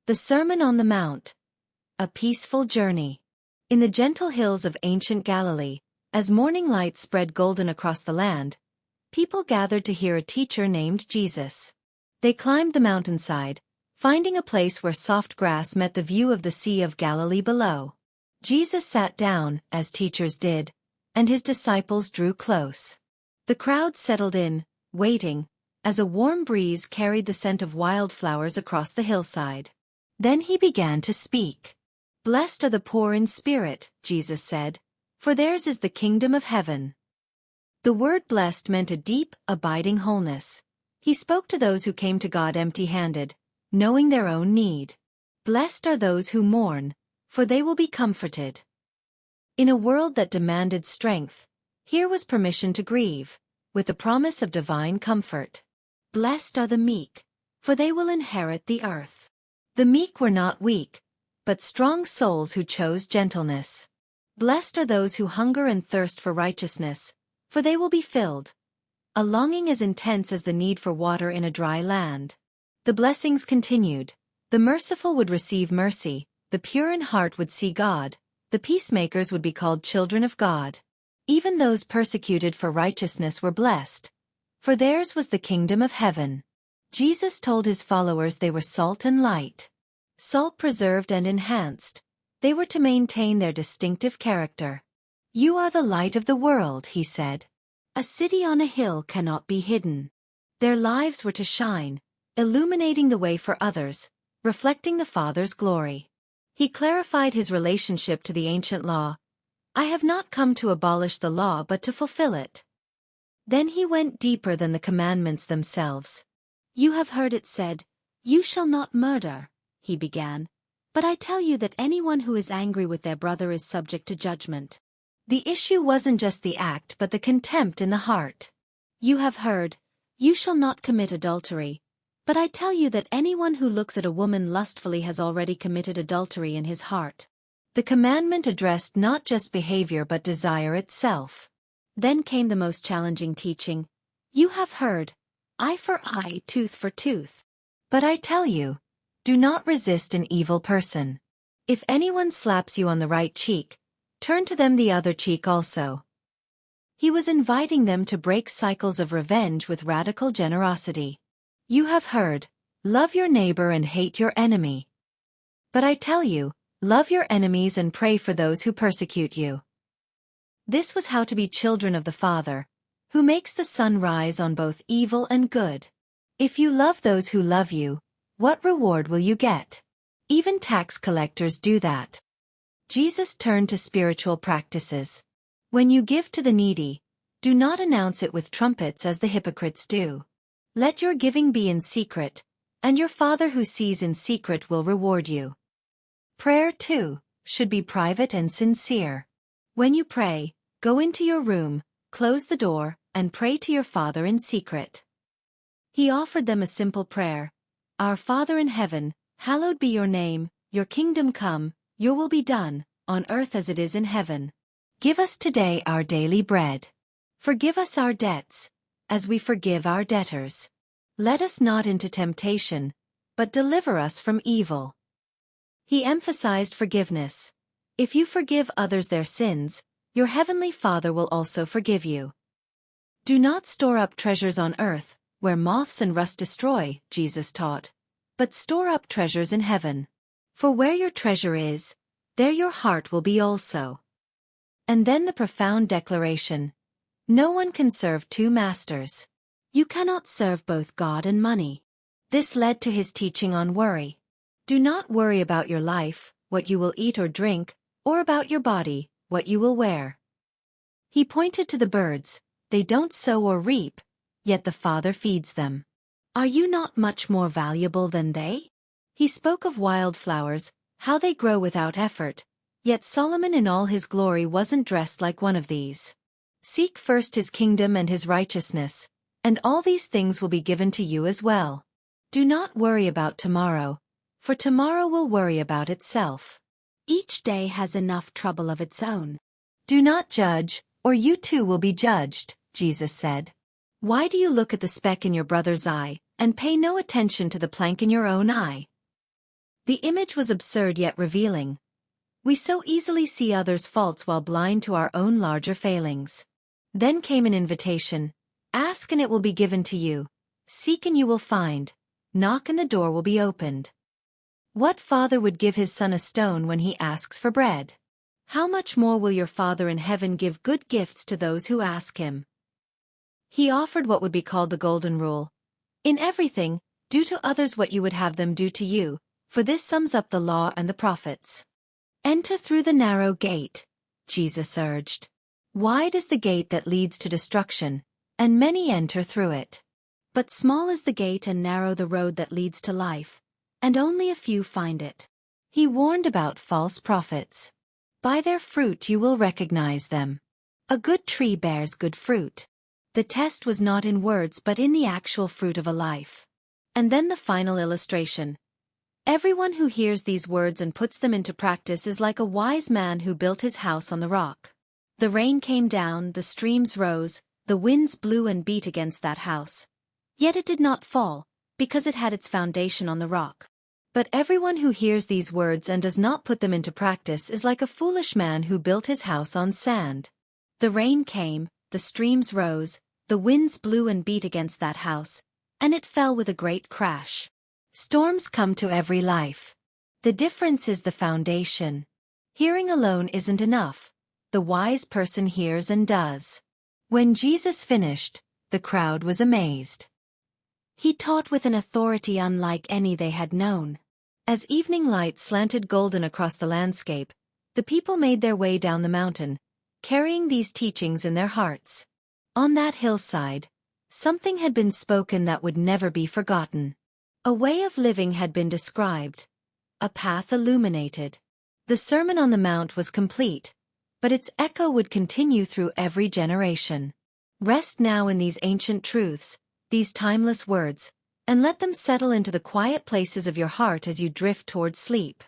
The Sermon on the Mount. A peaceful journey. In the gentle hills of ancient Galilee, as morning light spread golden across the land, people gathered to hear a teacher named Jesus. They climbed the mountainside, finding a place where soft grass met the view of the Sea of Galilee below. Jesus sat down, as teachers did, and his disciples drew close. The crowd settled in, waiting, as a warm breeze carried the scent of wildflowers across the hillside. Then he began to speak. "Blessed are the poor in spirit," Jesus said, "for theirs is the kingdom of heaven." The word blessed meant a deep, abiding wholeness. He spoke to those who came to God empty-handed, knowing their own need. Blessed are those who mourn, for they will be comforted. In a world that demanded strength, here was permission to grieve, with the promise of divine comfort. Blessed are the meek, for they will inherit the earth. The meek were not weak, but strong souls who chose gentleness. Blessed are those who hunger and thirst for righteousness, for they will be filled. A longing as intense as the need for water in a dry land. The blessings continued. The merciful would receive mercy, the pure in heart would see God, the peacemakers would be called children of God. Even those persecuted for righteousness were blessed, for theirs was the kingdom of heaven. Jesus told his followers they were salt and light. Salt preserved and enhanced, they were to maintain their distinctive character. "You are the light of the world," he said. "A city on a hill cannot be hidden." Their lives were to shine, illuminating the way for others, reflecting the Father's glory. He clarified his relationship to the ancient law. "I have not come to abolish the law but to fulfill it." Then he went deeper than the commandments themselves. "You have heard it said, 'You shall not murder,'" he began. "But I tell you that anyone who is angry with their brother is subject to judgment." The issue wasn't just the act but the contempt in the heart. "You have heard, 'You shall not commit adultery,' but I tell you that anyone who looks at a woman lustfully has already committed adultery in his heart." The commandment addressed not just behavior but desire itself. Then came the most challenging teaching. "You have heard, 'Eye for eye, tooth for tooth.' But I tell you, do not resist an evil person. If anyone slaps you on the right cheek, turn to them the other cheek also." He was inviting them to break cycles of revenge with radical generosity. "You have heard, 'Love your neighbor and hate your enemy.' But I tell you, love your enemies and pray for those who persecute you." This was how to be children of the Father, who makes the sun rise on both evil and good. If you love those who love you, what reward will you get? Even tax collectors do that. Jesus turned to spiritual practices. When you give to the needy, do not announce it with trumpets as the hypocrites do. Let your giving be in secret, and your Father who sees in secret will reward you. Prayer, too, should be private and sincere. When you pray, go into your room, close the door, and pray to your Father in secret. He offered them a simple prayer. "Our Father in heaven, hallowed be your name, your kingdom come, your will be done, on earth as it is in heaven. Give us today our daily bread. Forgive us our debts, as we forgive our debtors. Let us not into temptation, but deliver us from evil." He emphasized forgiveness. If you forgive others their sins, your heavenly Father will also forgive you. "Do not store up treasures on earth, where moths and rust destroy," Jesus taught, "but store up treasures in heaven. For where your treasure is, there your heart will be also." And then the profound declaration. No one can serve two masters. You cannot serve both God and money. This led to his teaching on worry. Do not worry about your life, what you will eat or drink, or about your body, what you will wear. He pointed to the birds. They don't sow or reap, yet the Father feeds them. Are you not much more valuable than they? He spoke of wildflowers, how they grow without effort, yet Solomon in all his glory wasn't dressed like one of these. Seek first his kingdom and his righteousness, and all these things will be given to you as well. Do not worry about tomorrow, for tomorrow will worry about itself. Each day has enough trouble of its own. Do not judge, or you too will be judged, Jesus said. Why do you look at the speck in your brother's eye, and pay no attention to the plank in your own eye? The image was absurd yet revealing. We so easily see others' faults while blind to our own larger failings. Then came an invitation. Ask and it will be given to you. Seek and you will find. Knock and the door will be opened. What father would give his son a stone when he asks for bread? How much more will your Father in heaven give good gifts to those who ask him? He offered what would be called the golden rule. In everything, do to others what you would have them do to you, for this sums up the law and the prophets. Enter through the narrow gate, Jesus urged. Wide is the gate that leads to destruction, and many enter through it. But small is the gate and narrow the road that leads to life, and only a few find it. He warned about false prophets. By their fruit you will recognize them. A good tree bears good fruit. The test was not in words but in the actual fruit of a life. And then the final illustration. Everyone who hears these words and puts them into practice is like a wise man who built his house on the rock. The rain came down, the streams rose, the winds blew and beat against that house. Yet it did not fall, because it had its foundation on the rock. But everyone who hears these words and does not put them into practice is like a foolish man who built his house on sand. The rain came, the streams rose, the winds blew and beat against that house, and it fell with a great crash. Storms come to every life. The difference is the foundation. Hearing alone isn't enough. The wise person hears and does. When Jesus finished, the crowd was amazed. He taught with an authority unlike any they had known. As evening light slanted golden across the landscape, the people made their way down the mountain, carrying these teachings in their hearts. On that hillside, something had been spoken that would never be forgotten. A way of living had been described. A path illuminated. The Sermon on the Mount was complete, but its echo would continue through every generation. Rest now in these ancient truths, these timeless words, and let them settle into the quiet places of your heart as you drift toward sleep.